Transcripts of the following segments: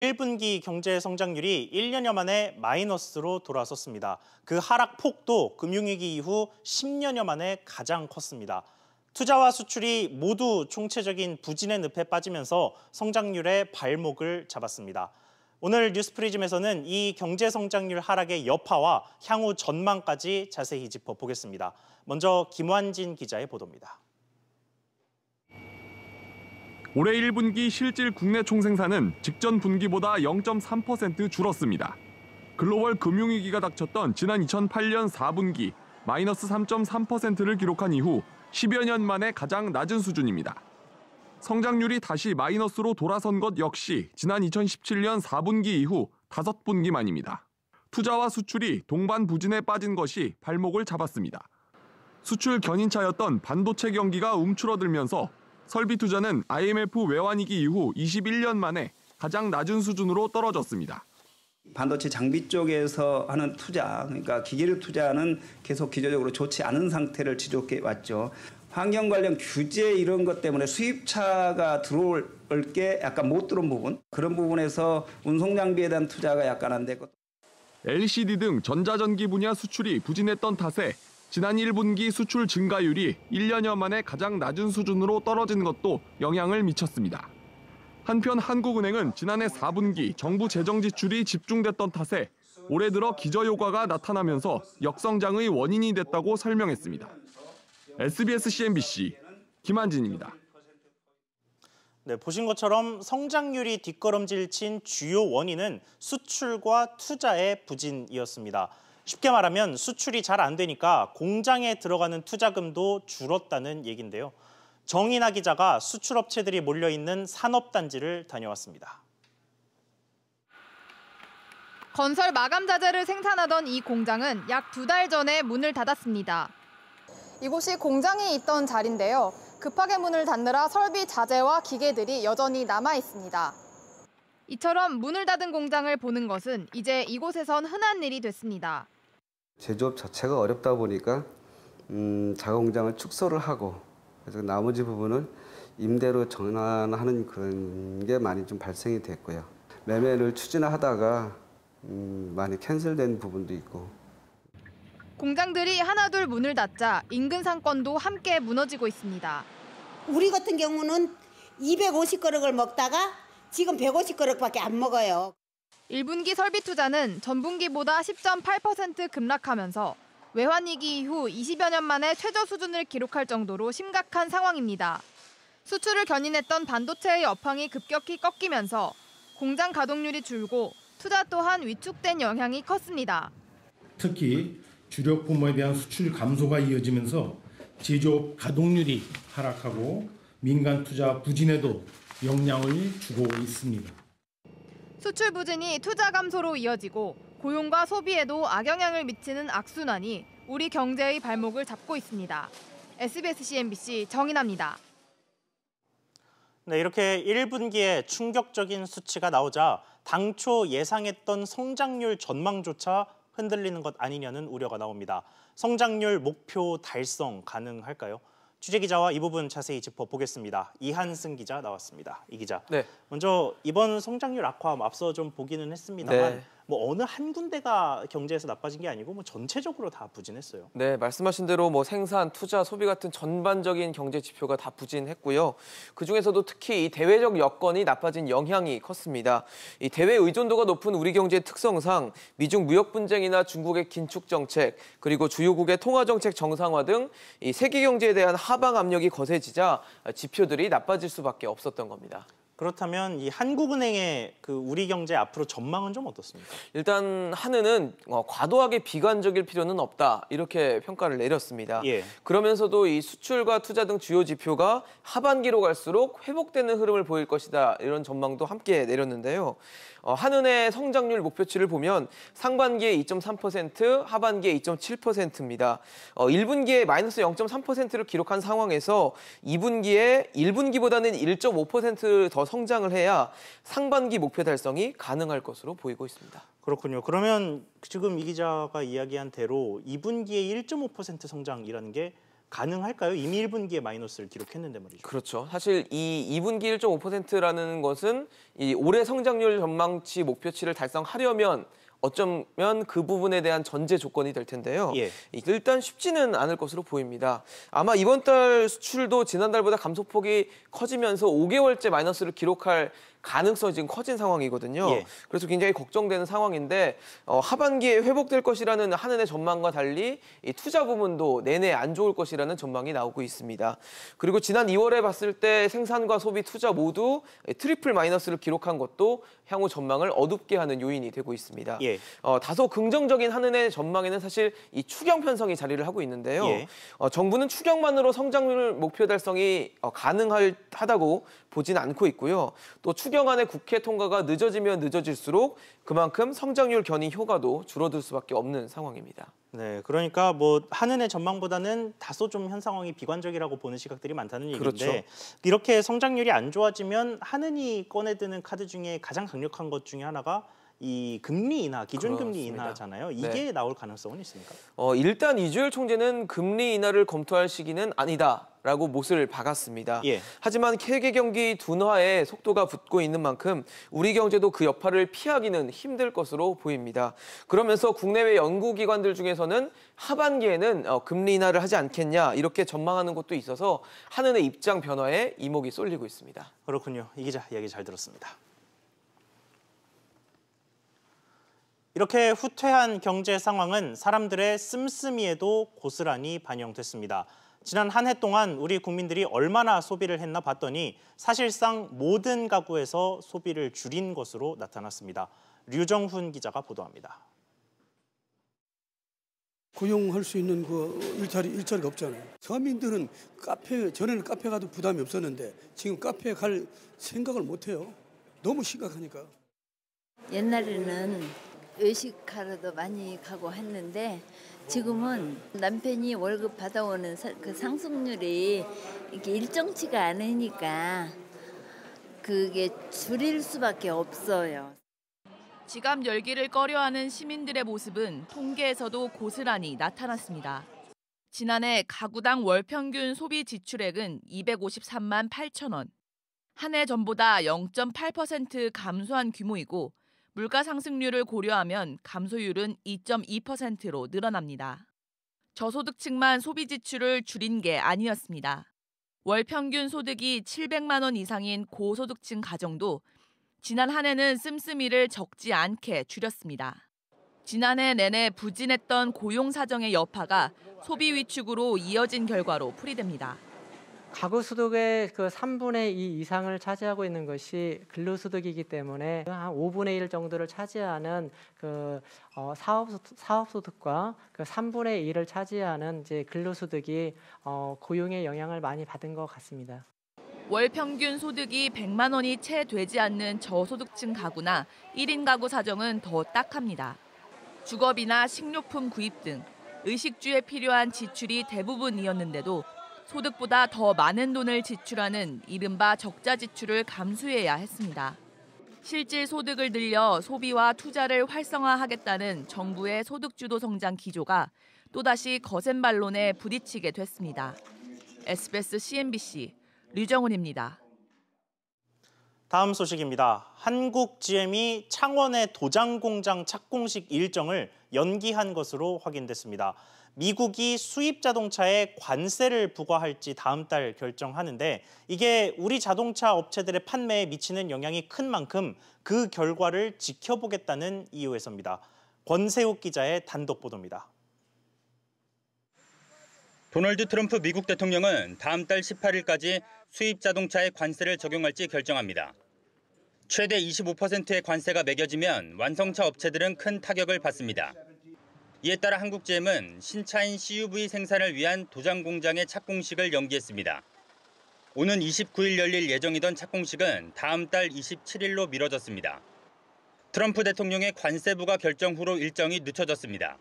1분기 경제 성장률이 1년여 만에 마이너스로 돌아섰습니다. 그 하락폭도 금융위기 이후 10년여 만에 가장 컸습니다. 투자와 수출이 모두 총체적인 부진의 늪에 빠지면서 성장률의 발목을 잡았습니다. 오늘 뉴스프리즘에서는 이 경제 성장률 하락의 여파와 향후 전망까지 자세히 짚어보겠습니다. 먼저 김환진 기자의 보도입니다. 올해 1분기 실질 국내 총생산은 직전 분기보다 0.3% 줄었습니다. 글로벌 금융위기가 닥쳤던 지난 2008년 4분기 마이너스 3.3%를 기록한 이후 10여 년 만에 가장 낮은 수준입니다. 성장률이 다시 마이너스로 돌아선 것 역시 지난 2017년 4분기 이후 5분기 만입니다. 투자와 수출이 동반 부진에 빠진 것이 발목을 잡았습니다. 수출 견인차였던 반도체 경기가 움츠러들면서 설비 투자는 IMF 외환위기 이후 21년 만에 가장 낮은 수준으로 떨어졌습니다. 반도체 장비 쪽에서 하는 투자, 그러니까 기계를 투자는 계속 기저적으로 좋지 않은 상태를 지속해 왔죠. 환경 관련 규제 이런 것 때문에 수입차가 들어올 게 약간 못 들어온 부분, 그런 부분에서 운송 장비에 대한 투자가 약간 안 되고. LCD 등 전자전기 분야 수출이 부진했던 탓에 지난 1분기 수출 증가율이 1년여 만에 가장 낮은 수준으로 떨어진 것도 영향을 미쳤습니다. 한편 한국은행은 지난해 4분기 정부 재정 지출이 집중됐던 탓에 올해 들어 기저효과가 나타나면서 역성장의 원인이 됐다고 설명했습니다. SBS CNBC 김한진입니다. 네, 보신 것처럼 성장률이 뒷걸음질 친 주요 원인은 수출과 투자의 부진이었습니다. 쉽게 말하면 수출이 잘 안 되니까 공장에 들어가는 투자금도 줄었다는 얘긴데요. 정인아 기자가 수출업체들이 몰려있는 산업단지를 다녀왔습니다. 건설 마감 자재를 생산하던 이 공장은 약 2달 전에 문을 닫았습니다. 이곳이 공장이 있던 자리인데요. 급하게 문을 닫느라 설비 자재와 기계들이 여전히 남아 있습니다. 이처럼 문을 닫은 공장을 보는 것은 이제 이곳에선 흔한 일이 됐습니다. 제조업 자체가 어렵다 보니까 자가 공장을 축소를 하고 그래서 나머지 부분을 임대로 전환하는 그런 게 많이 좀 발생이 됐고요. 매매를 추진하다가 많이 캔슬된 부분도 있고. 공장들이 하나둘 문을 닫자 인근 상권도 함께 무너지고 있습니다. 우리 같은 경우는 250그릇을 먹다가 지금 150그릇밖에 안 먹어요. 1분기 설비 투자는 전분기보다 10.8% 급락하면서 외환위기 이후 20여 년 만에 최저 수준을 기록할 정도로 심각한 상황입니다. 수출을 견인했던 반도체의 업황이 급격히 꺾이면서 공장 가동률이 줄고 투자 또한 위축된 영향이 컸습니다. 특히 주력 부문에 대한 수출 감소가 이어지면서 제조업 가동률이 하락하고 민간 투자 부진에도 영향을 주고 있습니다. 수출 부진이 투자 감소로 이어지고 고용과 소비에도 악영향을 미치는 악순환이 우리 경제의 발목을 잡고 있습니다. SBS CNBC 정인아입니다. 네, 이렇게 1분기에 충격적인 수치가 나오자 당초 예상했던 성장률 전망조차 흔들리는 것 아니냐는 우려가 나옵니다. 성장률 목표 달성 가능할까요? 취재기자와 이 부분 자세히 짚어보겠습니다. 이한승 기자 나왔습니다. 이 기자, 네. 먼저 이번 성장률 악화 앞서 좀 보기는 했습니다만 네. 어느 한 군데가 경제에서 나빠진 게 아니고 전체적으로 다 부진했어요. 네, 말씀하신 대로 생산, 투자, 소비 같은 전반적인 경제 지표가 다 부진했고요. 그중에서도 특히 이 대외적 여건이 나빠진 영향이 컸습니다. 이 대외 의존도가 높은 우리 경제의 특성상 미중 무역 분쟁이나 중국의 긴축 정책, 그리고 주요국의 통화 정책 정상화 등 이 세계 경제에 대한 하방 압력이 거세지자 지표들이 나빠질 수밖에 없었던 겁니다. 그렇다면 이 한국은행의 우리 경제 앞으로 전망은 좀 어떻습니까? 일단 한은은 과도하게 비관적일 필요는 없다 이렇게 평가를 내렸습니다. 예. 그러면서도 이 수출과 투자 등 주요 지표가 하반기로 갈수록 회복되는 흐름을 보일 것이다 이런 전망도 함께 내렸는데요. 한은의 성장률 목표치를 보면 상반기에 2.3%, 하반기에 2.7%입니다. 1분기에 마이너스 0.3%를 기록한 상황에서 2분기에 1분기보다는 1.5% 더 성장을 해야 상반기 목표 달성이 가능할 것으로 보이고 있습니다. 그렇군요. 그러면 지금 이 기자가 이야기한 대로 2분기에 1.5% 성장이라는 게 가능할까요? 이미 1분기에 마이너스를 기록했는데 말이죠. 그렇죠. 사실 이 2분기 1.5%라는 것은 이 올해 성장률 전망치 목표치를 달성하려면 어쩌면 그 부분에 대한 전제 조건이 될 텐데요. 예. 일단 쉽지는 않을 것으로 보입니다. 아마 이번 달 수출도 지난달보다 감소폭이 커지면서 5개월째 마이너스를 기록할 가능성이 지금 커진 상황이거든요. 예. 그래서 굉장히 걱정되는 상황인데 하반기에 회복될 것이라는 한은의 전망과 달리 이 투자 부문도 내내 안 좋을 것이라는 전망이 나오고 있습니다. 그리고 지난 2월에 봤을 때 생산과 소비, 투자 모두 트리플 마이너스를 기록한 것도 향후 전망을 어둡게 하는 요인이 되고 있습니다. 예. 다소 긍정적인 한은의 전망에는 사실 이 추경 편성이 자리를 하고 있는데요. 예. 정부는 추경만으로 성장률 목표 달성이 가능하다고 보지는 않고 있고요. 또 추경안의 국회 통과가 늦어지면 늦어질수록 그만큼 성장률 견인 효과도 줄어들 수밖에 없는 상황입니다. 네, 그러니까 뭐 한은의 전망보다는 다소 좀 현 상황이 비관적이라고 보는 시각들이 많다는 얘기인데 그렇죠. 이렇게 성장률이 안 좋아지면 한은이 꺼내드는 카드 중에 가장 강력한 것 중에 하나가 이 금리 인하, 기준금리 그렇습니다. 인하잖아요. 이게 네. 나올 가능성은 있습니까? 일단 이주열 총재는 금리 인하를 검토할 시기는 아니다라고 못을 박았습니다. 예. 하지만 세계 경기 둔화에 속도가 붙고 있는 만큼 우리 경제도 그 여파를 피하기는 힘들 것으로 보입니다. 그러면서 국내외 연구기관들 중에서는 하반기에는 금리 인하를 하지 않겠냐 이렇게 전망하는 곳도 있어서 한은의 입장 변화에 이목이 쏠리고 있습니다. 그렇군요. 이 기자 이야기 잘 들었습니다. 이렇게 후퇴한 경제 상황은 사람들의 씀씀이에도 고스란히 반영됐습니다. 지난 한 해 동안 우리 국민들이 얼마나 소비를 했나 봤더니 사실상 모든 가구에서 소비를 줄인 것으로 나타났습니다. 류정훈 기자가 보도합니다. 고용할 수 있는 그 일자리가 없잖아요. 서민들은 전에는 카페 가도 부담이 없었는데 지금 카페 갈 생각을 못 해요. 너무 심각하니까. 옛날에는 외식하러도 많이 가고 했는데 지금은 남편이 월급 받아오는 그 상승률이 이게 일정치가 않으니까 그게 줄일 수밖에 없어요. 지갑 열기를 꺼려하는 시민들의 모습은 통계에서도 고스란히 나타났습니다. 지난해 가구당 월 평균 소비 지출액은 253만 8천 원. 한 해 전보다 0.8% 감소한 규모이고 물가 상승률을 고려하면 감소율은 2.2%로 늘어납니다. 저소득층만 소비 지출을 줄인 게 아니었습니다. 월 평균 소득이 700만 원 이상인 고소득층 가정도 지난 한 해는 씀씀이를 적지 않게 줄였습니다. 지난해 내내 부진했던 고용 사정의 여파가 소비 위축으로 이어진 결과로 풀이됩니다. 가구 소득의 그 3분의 2 이상을 차지하고 있는 것이 근로소득이기 때문에 한 5분의 1 정도를 차지하는 그 사업소득과 그 3분의 1을 차지하는 이제 근로소득이 고용에 영향을 많이 받은 것 같습니다. 월 평균 소득이 100만 원이 채 되지 않는 저소득층 가구나 1인 가구 사정은 더 딱합니다. 주거비나 식료품 구입 등 의식주에 필요한 지출이 대부분이었는데도 소득보다 더 많은 돈을 지출하는 이른바 적자 지출을 감수해야 했습니다. 실질 소득을 늘려 소비와 투자를 활성화하겠다는 정부의 소득주도 성장 기조가 또다시 거센 반론에 부딪히게 됐습니다. SBS CNBC 류정훈입니다. 다음 소식입니다. 한국 GM이 창원의 도장 공장 착공식 일정을 연기한 것으로 확인됐습니다. 미국이 수입 자동차에 관세를 부과할지 다음 달 결정하는데 이게 우리 자동차 업체들의 판매에 미치는 영향이 큰 만큼 그 결과를 지켜보겠다는 이유에서입니다. 권세욱 기자의 단독 보도입니다. 도널드 트럼프 미국 대통령은 다음 달 18일까지 수입 자동차에 관세를 적용할지 결정합니다. 최대 25%의 관세가 매겨지면 완성차 업체들은 큰 타격을 받습니다. 이에 따라 한국 GM은 신차인 CUV 생산을 위한 도장 공장의 착공식을 연기했습니다. 오는 29일 열릴 예정이던 착공식은 다음 달 27일로 미뤄졌습니다. 트럼프 대통령의 관세 부과 결정 후로 일정이 늦춰졌습니다.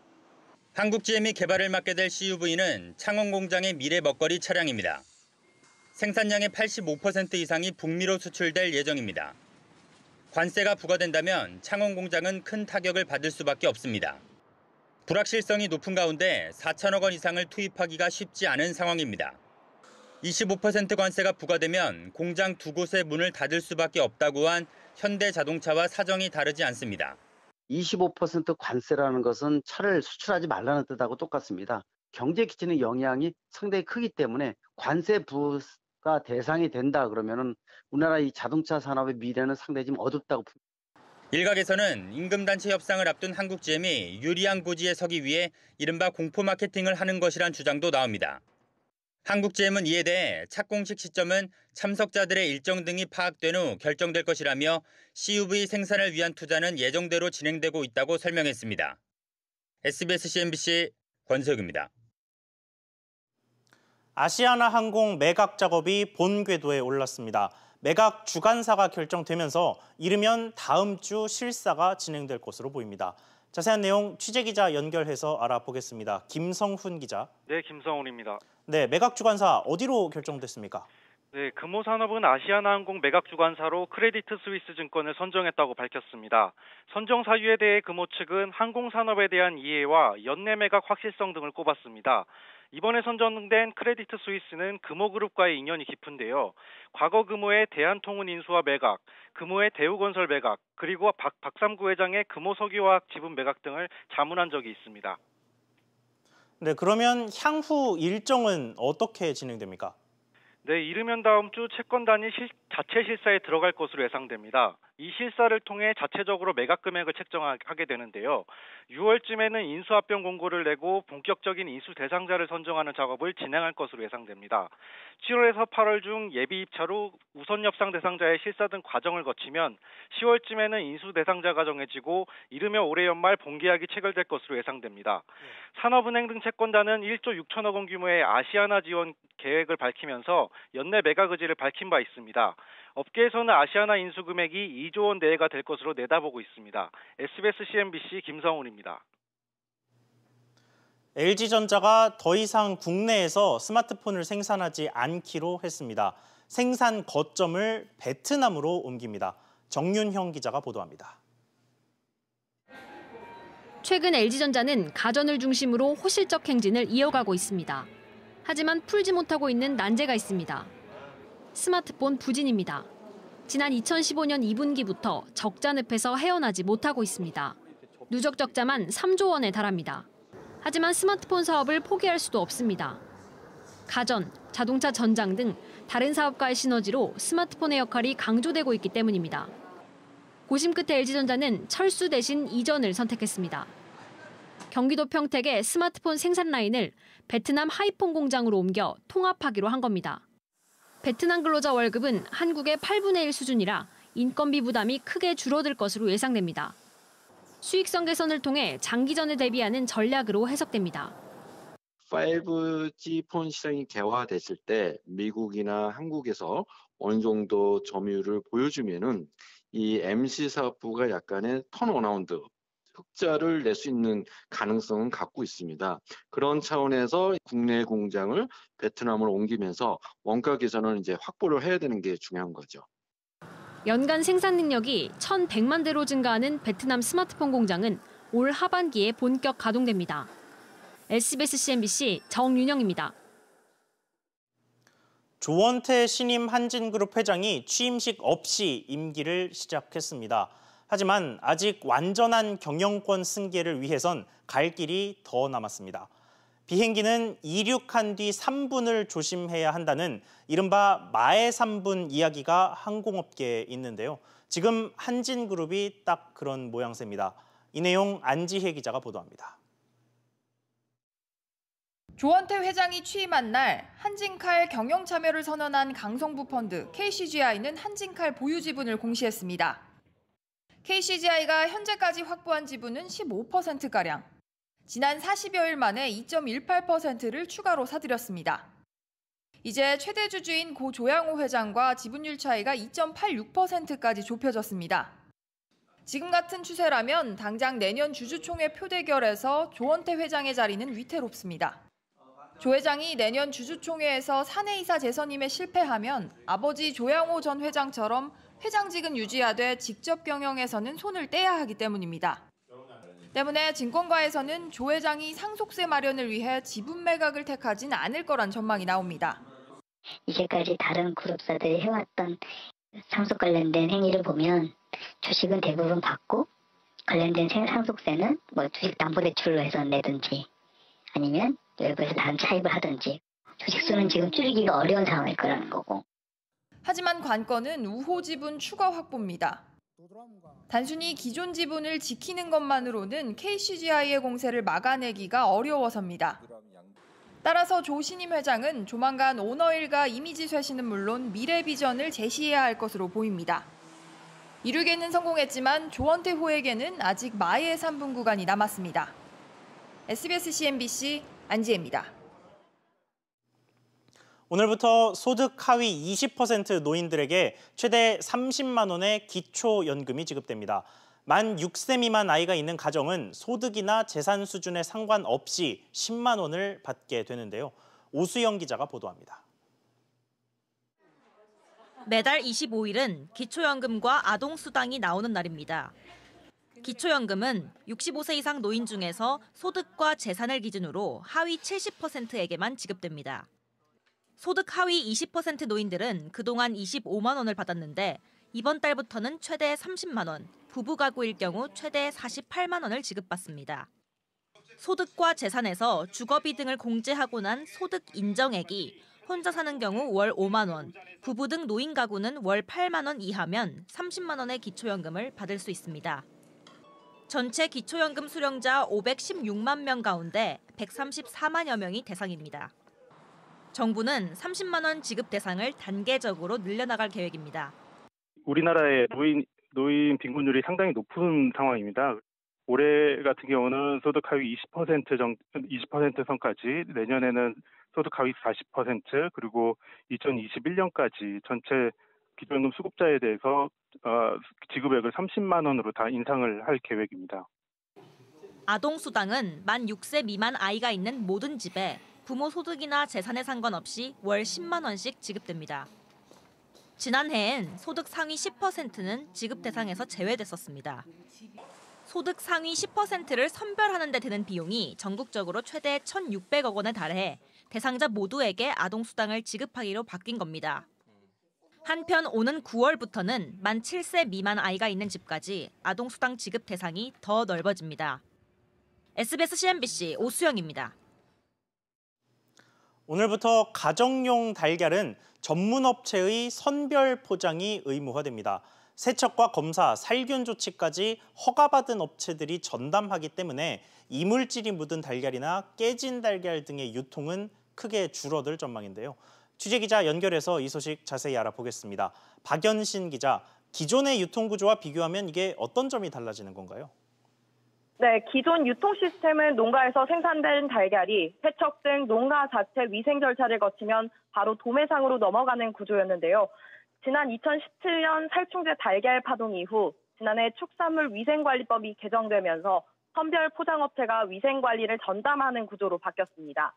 한국 GM이 개발을 맡게 될 CUV는 창원 공장의 미래 먹거리 차량입니다. 생산량의 85% 이상이 북미로 수출될 예정입니다. 관세가 부과된다면 창원 공장은 큰 타격을 받을 수밖에 없습니다. 불확실성이 높은 가운데 4천억 원 이상을 투입하기가 쉽지 않은 상황입니다. 25% 관세가 부과되면 공장 2곳의 문을 닫을 수밖에 없다고 한 현대자동차와 사정이 다르지 않습니다. 25% 관세라는 것은 차를 수출하지 말라는 뜻하고 똑같습니다. 경제 기치는 영향이 상당히 크기 때문에 관세 부가 대상이 된다 그러면은 우리나라 이 자동차 산업의 미래는 상당히 좀 어둡다고 봅니다. 일각에서는 임금단체 협상을 앞둔 한국GM이 유리한 고지에 서기 위해 이른바 공포 마케팅을 하는 것이란 주장도 나옵니다. 한국GM은 이에 대해 착공식 시점은 참석자들의 일정 등이 파악된 후 결정될 것이라며 CUV 생산을 위한 투자는 예정대로 진행되고 있다고 설명했습니다. SBS CNBC 권석입니다. 아시아나항공 매각 작업이 본 궤도에 올랐습니다. 매각 주관사가 결정되면서 이르면 다음 주 실사가 진행될 것으로 보입니다. 자세한 내용 취재기자 연결해서 알아보겠습니다. 김성훈 기자. 네, 김성훈입니다. 네, 매각 주관사 어디로 결정됐습니까? 네, 금호산업은 아시아나항공 매각 주관사로 크레디트 스위스 증권을 선정했다고 밝혔습니다. 선정 사유에 대해 금호 측은 항공산업에 대한 이해와 연내 매각 확실성 등을 꼽았습니다. 이번에 선정된 크레디트 스위스는 금호그룹과의 인연이 깊은데요. 과거 금호의 대한통운인수와 매각, 금호의 대우건설 매각, 그리고 박삼구 회장의 금호석유화학 지분 매각 등을 자문한 적이 있습니다. 네, 그러면 향후 일정은 어떻게 진행됩니까? 네, 이르면 다음 주 채권단이 자체 실사에 들어갈 것으로 예상됩니다. 이 실사를 통해 자체적으로 매각 금액을 책정하게 되는데요. 6월쯤에는 인수합병 공고를 내고 본격적인 인수 대상자를 선정하는 작업을 진행할 것으로 예상됩니다. 7월에서 8월 중 예비 입찰 후 우선 협상 대상자의 실사 등 과정을 거치면 10월쯤에는 인수 대상자가 정해지고 이르면 올해 연말 본계약이 체결될 것으로 예상됩니다. 산업은행 등 채권단은 1조 6천억 원 규모의 아시아나 지원 계획을 밝히면서 연내 매각 의지를 밝힌 바 있습니다. 업계에서는 아시아나 인수 금액이 2조 원 내외가 될 것으로 내다보고 있습니다. SBS CNBC 김성훈입니다. LG전자가 더 이상 국내에서 스마트폰을 생산하지 않기로 했습니다. 생산 거점을 베트남으로 옮깁니다. 정윤형 기자가 보도합니다. 최근 LG전자는 가전을 중심으로 호실적 행진을 이어가고 있습니다. 하지만 풀지 못하고 있는 난제가 있습니다. 스마트폰 부진입니다. 지난 2015년 2분기부터 적자 늪에서 헤어나지 못하고 있습니다. 누적 적자만 3조 원에 달합니다. 하지만 스마트폰 사업을 포기할 수도 없습니다. 가전, 자동차 전장 등 다른 사업과의 시너지로 스마트폰의 역할이 강조되고 있기 때문입니다. 고심 끝에 LG전자는 철수 대신 이전을 선택했습니다. 경기도 평택의 스마트폰 생산 라인을 베트남 하이폰 공장으로 옮겨 통합하기로 한 겁니다. 베트남 근로자 월급은 한국의 8분의 1 수준이라 인건비 부담이 크게 줄어들 것으로 예상됩니다. 수익성 개선을 통해 장기전에 대비하는 전략으로 해석됩니다. 5G 폰 시장이 개화됐을 때 미국이나 한국에서 어느 정도 점유율을 보여주면은 이 MC 사업부가 약간의 턴어라운드, 흑자를 낼 수 있는 가능성은 갖고 있습니다. 그런 차원에서 국내 공장을 베트남으로 옮기면서 원가 개선을 이제 확보를 해야 되는 게 중요한 거죠. 연간 생산 능력이 1,100만 대로 증가하는 베트남 스마트폰 공장은 올 하반기에 본격 가동됩니다. SBS CNBC 정윤영입니다. 조원태 신임 한진그룹 회장이 취임식 없이 임기를 시작했습니다. 하지만 아직 완전한 경영권 승계를 위해선 갈 길이 더 남았습니다. 비행기는 이륙한 뒤 3분을 조심해야 한다는 이른바 마의 3분 이야기가 항공업계에 있는데요. 지금 한진그룹이 딱 그런 모양새입니다. 이 내용 안지혜 기자가 보도합니다. 조원태 회장이 취임한 날 한진칼 경영 참여를 선언한 강성부 펀드 KCGI는 한진칼 보유 지분을 공시했습니다. KCGI가 현재까지 확보한 지분은 15%가량. 지난 40여일 만에 2.18%를 추가로 사들였습니다. 이제 최대 주주인 고 조양호 회장과 지분율 차이가 2.86%까지 좁혀졌습니다. 지금 같은 추세라면 당장 내년 주주총회 표대결에서 조원태 회장의 자리는 위태롭습니다. 조 회장이 내년 주주총회에서 사내이사 재선임에 실패하면 아버지 조양호 전 회장처럼 회장직은 유지하되 직접 경영에서는 손을 떼야 하기 때문입니다. 때문에 증권가에서는 조 회장이 상속세 마련을 위해 지분 매각을 택하진 않을 거란 전망이 나옵니다. 이제까지 다른 그룹사들이 해왔던 상속 관련된 행위를 보면 주식은 대부분 받고 관련된 상속세는 뭐 주식담보대출로 해서 내든지 아니면 외부에서 다른 차입을 하든지 주식수는 지금 줄이기가 어려운 상황일 거라는 거고. 하지만 관건은 우호 지분 추가 확보입니다. 단순히 기존 지분을 지키는 것만으로는 KCGI의 공세를 막아내기가 어려워서입니다. 따라서 조 신임 회장은 조만간 오너일과 이미지 쇄신은 물론 미래 비전을 제시해야 할 것으로 보입니다. 이루기에는 성공했지만 조원태 후에게는 아직 마의 3분 구간이 남았습니다. SBS CNBC 안지혜입니다. 오늘부터 소득 하위 20% 노인들에게 최대 30만 원의 기초연금이 지급됩니다. 만 6세 미만 아이가 있는 가정은 소득이나 재산 수준에 상관없이 10만 원을 받게 되는데요. 오수영 기자가 보도합니다. 매달 25일은 기초연금과 아동수당이 나오는 날입니다. 기초연금은 65세 이상 노인 중에서 소득과 재산을 기준으로 하위 70%에게만 지급됩니다. 소득 하위 20% 노인들은 그동안 25만 원을 받았는데 이번 달부터는 최대 30만 원, 부부 가구일 경우 최대 48만 원을 지급받습니다. 소득과 재산에서 주거비 등을 공제하고 난 소득 인정액이 혼자 사는 경우 월 5만 원, 부부 등 노인 가구는 월 8만 원 이하면 30만 원의 기초연금을 받을 수 있습니다. 전체 기초연금 수령자 516만 명 가운데 134만여 명이 대상입니다. 정부는 30만 원 지급 대상을 단계적으로 늘려나갈 계획입니다. 우리나라의 노인 빈곤율이 상당히 높은 상황입니다. 올해 같은 경우는 소득 하위 20% 선까지, 내년에는 소득 하위 40%, 그리고 2021년까지 전체 기초연금 수급자에 대해서 지급액을 30만 원으로 다 인상을 할 계획입니다. 아동수당은 만 6세 미만 아이가 있는 모든 집에 부모 소득이나 재산에 상관없이 월 10만 원씩 지급됩니다. 지난해엔 소득 상위 10%는 지급 대상에서 제외됐었습니다. 소득 상위 10%를 선별하는 데 드는 비용이 전국적으로 최대 1,600억 원에 달해 대상자 모두에게 아동수당을 지급하기로 바뀐 겁니다. 한편 오는 9월부터는 만 7세 미만 아이가 있는 집까지 아동수당 지급 대상이 더 넓어집니다. SBS CNBC 오수영입니다. 오늘부터 가정용 달걀은 전문업체의 선별 포장이 의무화됩니다. 세척과 검사, 살균 조치까지 허가받은 업체들이 전담하기 때문에 이물질이 묻은 달걀이나 깨진 달걀 등의 유통은 크게 줄어들 전망인데요. 취재기자 연결해서 이 소식 자세히 알아보겠습니다. 박연신 기자, 기존의 유통구조와 비교하면 이게 어떤 점이 달라지는 건가요? 네, 기존 유통 시스템은 농가에서 생산된 달걀이 세척 등 농가 자체 위생 절차를 거치면 바로 도매상으로 넘어가는 구조였는데요. 지난 2017년 살충제 달걀 파동 이후 지난해 축산물 위생관리법이 개정되면서 선별 포장업체가 위생관리를 전담하는 구조로 바뀌었습니다.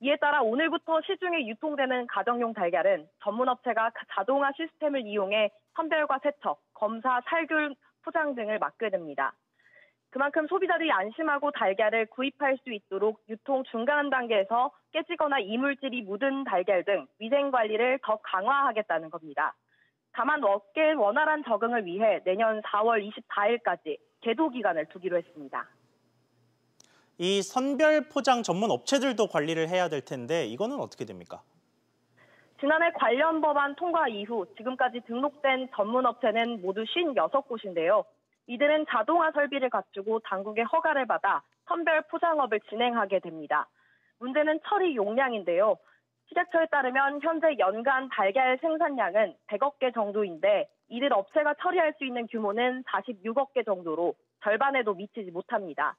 이에 따라 오늘부터 시중에 유통되는 가정용 달걀은 전문업체가 자동화 시스템을 이용해 선별과 세척, 검사, 살균, 포장 등을 맡게 됩니다. 그만큼 소비자들이 안심하고 달걀을 구입할 수 있도록 유통 중간 단계에서 깨지거나 이물질이 묻은 달걀 등 위생 관리를 더 강화하겠다는 겁니다. 다만 업계의 원활한 적응을 위해 내년 4월 24일까지 계도 기간을 두기로 했습니다. 이 선별 포장 전문 업체들도 관리를 해야 될 텐데 이거는 어떻게 됩니까? 지난해 관련 법안 통과 이후 지금까지 등록된 전문 업체는 모두 56곳인데요. 이들은 자동화 설비를 갖추고 당국의 허가를 받아 선별 포장업을 진행하게 됩니다. 문제는 처리 용량인데요. 식약처에 따르면 현재 연간 달걀 생산량은 100억 개 정도인데 이들 업체가 처리할 수 있는 규모는 46억 개 정도로 절반에도 미치지 못합니다.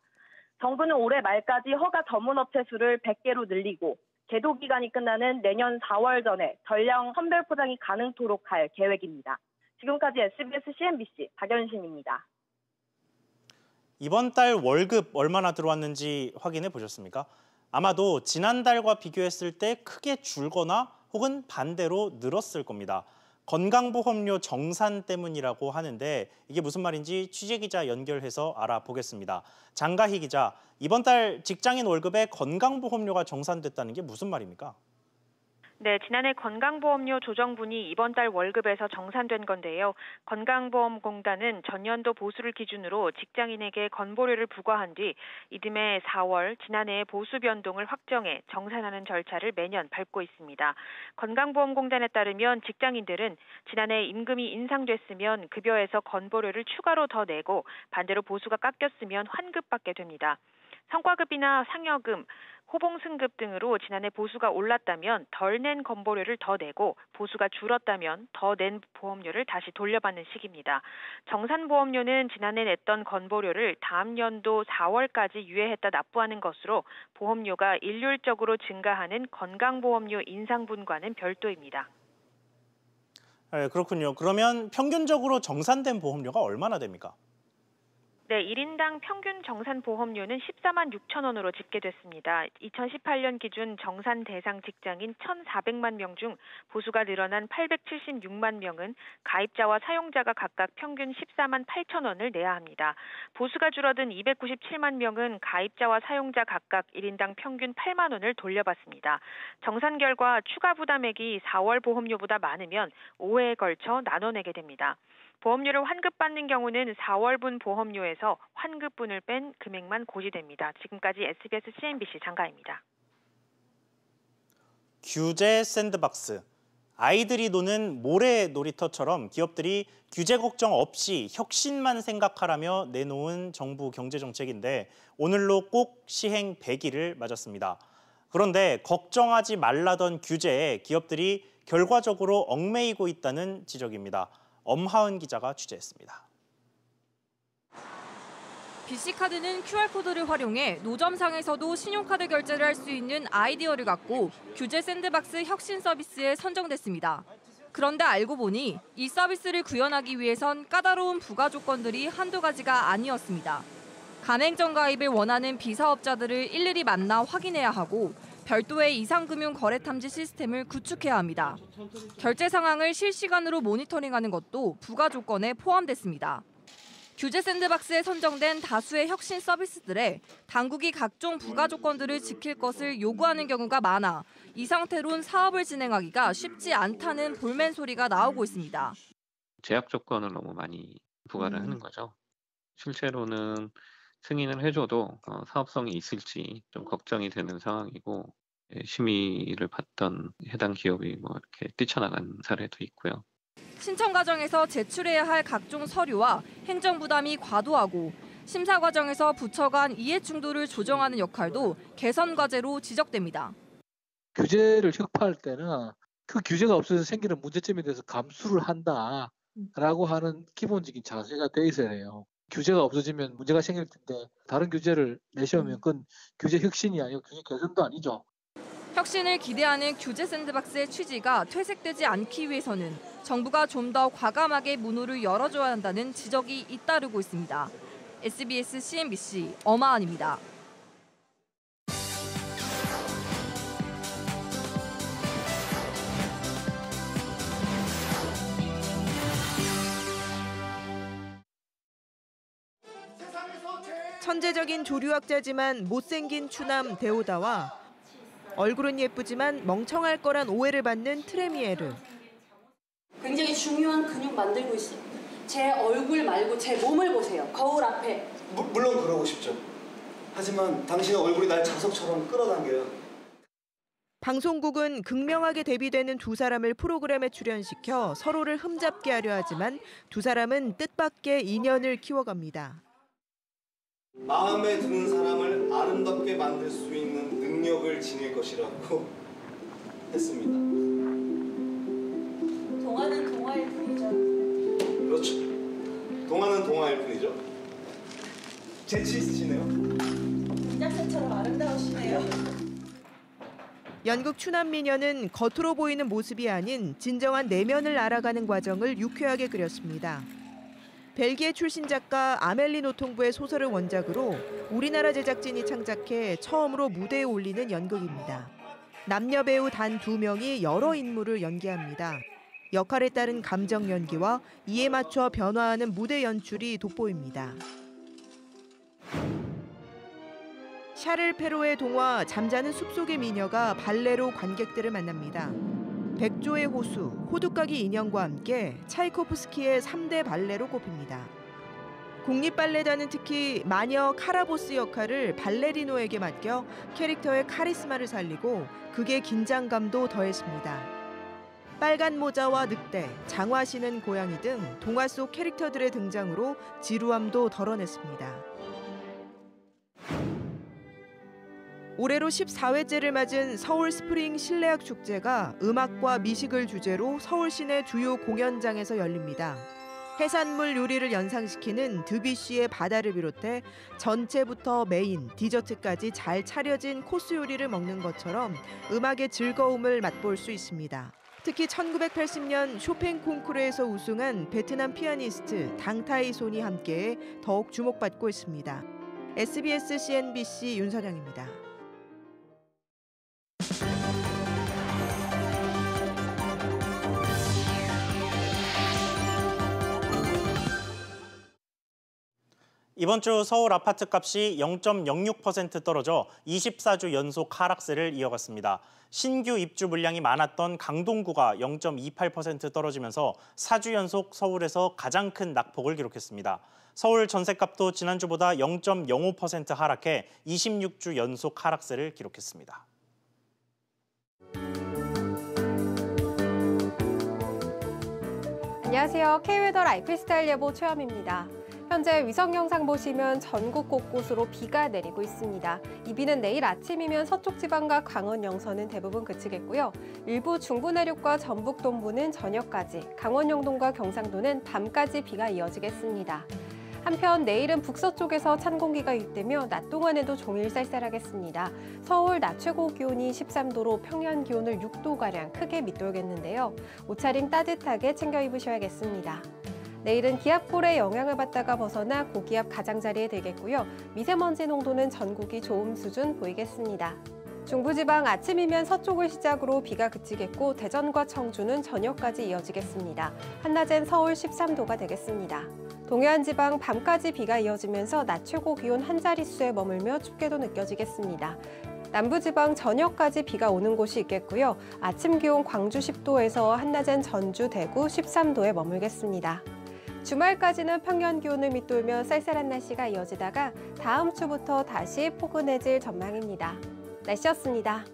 정부는 올해 말까지 허가 전문업체 수를 100개로 늘리고 계도 기간이 끝나는 내년 4월 전에 전량 선별 포장이 가능토록 할 계획입니다. 지금까지 SBS CNBC 박연신입니다. 이번 달 월급 얼마나 들어왔는지 확인해 보셨습니까? 아마도 지난달과 비교했을 때 크게 줄거나 혹은 반대로 늘었을 겁니다. 건강보험료 정산 때문이라고 하는데 이게 무슨 말인지 취재기자 연결해서 알아보겠습니다. 장가희 기자, 이번 달 직장인 월급에 건강보험료가 정산됐다는 게 무슨 말입니까? 네, 지난해 건강보험료 조정분이 이번 달 월급에서 정산된 건데요. 건강보험공단은 전년도 보수를 기준으로 직장인에게 건보료를 부과한 뒤 이듬해 4월 지난해의 보수 변동을 확정해 정산하는 절차를 매년 밟고 있습니다. 건강보험공단에 따르면 직장인들은 지난해 임금이 인상됐으면 급여에서 건보료를 추가로 더 내고 반대로 보수가 깎였으면 환급받게 됩니다. 성과급이나 상여금, 호봉승급 등으로 지난해 보수가 올랐다면 덜 낸 건보료를 더 내고 보수가 줄었다면 더 낸 보험료를 다시 돌려받는 식입니다. 정산보험료는 지난해 냈던 건보료를 다음 연도 4월까지 유예했다 납부하는 것으로 보험료가 일률적으로 증가하는 건강보험료 인상분과는 별도입니다. 네, 그렇군요. 그러면 평균적으로 정산된 보험료가 얼마나 됩니까? 네, 1인당 평균 정산 보험료는 14만 6천 원으로 집계됐습니다. 2018년 기준 정산 대상 직장인 1,400만 명 중 보수가 늘어난 876만 명은 가입자와 사용자가 각각 평균 14만 8천 원을 내야 합니다. 보수가 줄어든 297만 명은 가입자와 사용자 각각 1인당 평균 8만 원을 돌려받습니다. 정산 결과 추가 부담액이 4월 보험료보다 많으면 5회에 걸쳐 나눠내게 됩니다. 보험료를 환급받는 경우는 4월분 보험료에서 환급분을 뺀 금액만 고지됩니다. 지금까지 SBS CNBC 장가입니다. 규제 샌드박스. 아이들이 노는 모래 놀이터처럼 기업들이 규제 걱정 없이 혁신만 생각하라며 내놓은 정부 경제정책인데 오늘로 꼭 시행 100일을 맞았습니다. 그런데 걱정하지 말라던 규제에 기업들이 결과적으로 얽매이고 있다는 지적입니다. 엄하은 기자가 취재했습니다. BC카드는 QR코드를 활용해 노점상에서도 신용카드 결제를 할 수 있는 아이디어를 갖고 규제 샌드박스 혁신 서비스에 선정됐습니다. 그런데 알고 보니 이 서비스를 구현하기 위해선 까다로운 부가 조건들이 한두 가지가 아니었습니다. 가맹점 가입을 원하는 비사업자들을 일일이 만나 확인해야 하고 별도의 이상금융 거래 탐지 시스템을 구축해야 합니다. 결제 상황을 실시간으로 모니터링하는 것도 부가 조건에 포함됐습니다. 규제 샌드박스에 선정된 다수의 혁신 서비스들에 당국이 각종 부가 조건들을 지킬 것을 요구하는 경우가 많아 이 상태론 사업을 진행하기가 쉽지 않다는 볼멘 소리가 나오고 있습니다. 제약 조건을 너무 많이 부과를 하는 거죠. 실제로는 승인을 해줘도 사업성이 있을지 좀 걱정이 되는 상황이고 심의를 받던 해당 기업이 이렇게 뛰쳐나간 사례도 있고요. 신청 과정에서 제출해야 할 각종 서류와 행정 부담이 과도하고 심사 과정에서 부처 간 이해 충돌을 조정하는 역할도 개선 과제로 지적됩니다. 규제를 혁파할 때는 그 규제가 없어서 생기는 문제점에 대해서 감수를 한다라고 하는 기본적인 자세가 돼 있어야 해요. 규제가 없어지면 문제가 생길 텐데 다른 규제를 내세우면 그건 규제 혁신이 아니고 규제 개선도 아니죠. 혁신을 기대하는 규제 샌드박스의 취지가 퇴색되지 않기 위해서는 정부가 좀 더 과감하게 문호를 열어줘야 한다는 지적이 잇따르고 있습니다. SBS CNBC 엄하은입니다. 천재적인 조류학자지만 못생긴 추남 데오다와 얼굴은 예쁘지만 멍청할 거란 오해를 받는 트레미에르. 굉장히 중요한 근육 만들고 있어요. 제 얼굴 말고 제 몸을 보세요. 거울 앞에. 물론 그러고 싶죠. 하지만 당신의 얼굴이 날 자석처럼 끌어당겨요. 방송국은 극명하게 대비되는 두 사람을 프로그램에 출연시켜 서로를 흠잡게 하려 하지만 두 사람은 뜻밖의 인연을 키워갑니다. 마음에 드는 사람을 아름답게 만들 수 있는 능력을 지닐 것이라고 했습니다. 동화는 동화일 뿐이죠. 그렇죠. 동화는 동화일 뿐이죠. 재치 있으시네요. 김작새처럼 아름다우시네요. 연극 추남 미녀는 겉으로 보이는 모습이 아닌 진정한 내면을 알아가는 과정을 유쾌하게 그렸습니다. 벨기에 출신 작가 아멜리 노통부의 소설을 원작으로 우리나라 제작진이 창작해 처음으로 무대에 올리는 연극입니다. 남녀 배우 단 2명이 여러 인물을 연기합니다. 역할에 따른 감정 연기와 이에 맞춰 변화하는 무대 연출이 돋보입니다. 샤를 페로의 동화 잠자는 숲속의 미녀가 발레로 관객들을 만납니다. 백조의 호수, 호두까기 인형과 함께 차이코프스키의 3대 발레로 꼽힙니다. 국립발레단은 특히 마녀 카라보스 역할을 발레리노에게 맡겨 캐릭터의 카리스마를 살리고 극의 긴장감도 더했습니다. 빨간 모자와 늑대, 장화 신은 고양이 등 동화 속 캐릭터들의 등장으로 지루함도 덜어냈습니다. 올해로 14회째를 맞은 서울 스프링 실내악 축제가 음악과 미식을 주제로 서울 시내 주요 공연장에서 열립니다. 해산물 요리를 연상시키는 드뷔시의 바다를 비롯해 전체부터 메인, 디저트까지 잘 차려진 코스 요리를 먹는 것처럼 음악의 즐거움을 맛볼 수 있습니다. 특히 1980년 쇼팽 콩쿠르에서 우승한 베트남 피아니스트 당타이 손이 함께 더욱 주목받고 있습니다. SBS CNBC 윤선영입니다. 이번 주 서울 아파트값이 0.06% 떨어져 24주 연속 하락세를 이어갔습니다. 신규 입주 물량이 많았던 강동구가 0.28% 떨어지면서 4주 연속 서울에서 가장 큰 낙폭을 기록했습니다. 서울 전셋값도 지난주보다 0.05% 하락해 26주 연속 하락세를 기록했습니다. 안녕하세요. K웨더 라이프스타일 예보 최현입니다. 현재 위성 영상 보시면 전국 곳곳으로 비가 내리고 있습니다. 이 비는 내일 아침이면 서쪽 지방과 강원 영서는 대부분 그치겠고요. 일부 중부 내륙과 전북 동부는 저녁까지, 강원 영동과 경상도는 밤까지 비가 이어지겠습니다. 한편 내일은 북서쪽에서 찬 공기가 유입되며 낮 동안에도 종일 쌀쌀하겠습니다. 서울 낮 최고 기온이 13도로 평년 기온을 6도가량 크게 밑돌겠는데요. 옷차림 따뜻하게 챙겨 입으셔야겠습니다. 내일은 기압골의 영향을 받다가 벗어나 고기압 가장자리에 들겠고요. 미세먼지 농도는 전국이 좋음 수준 보이겠습니다. 중부지방 아침이면 서쪽을 시작으로 비가 그치겠고 대전과 청주는 저녁까지 이어지겠습니다. 한낮엔 서울 13도가 되겠습니다. 동해안 지방 밤까지 비가 이어지면서 낮 최고 기온 한 자릿수에 머물며 춥게도 느껴지겠습니다. 남부지방 저녁까지 비가 오는 곳이 있겠고요. 아침 기온 광주 10도에서 한낮엔 전주, 대구 13도에 머물겠습니다. 주말까지는 평년 기온을 밑돌며 쌀쌀한 날씨가 이어지다가 다음 주부터 다시 포근해질 전망입니다. 날씨였습니다.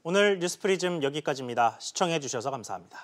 오늘 뉴스프리즘 여기까지입니다. 시청해 주셔서 감사합니다.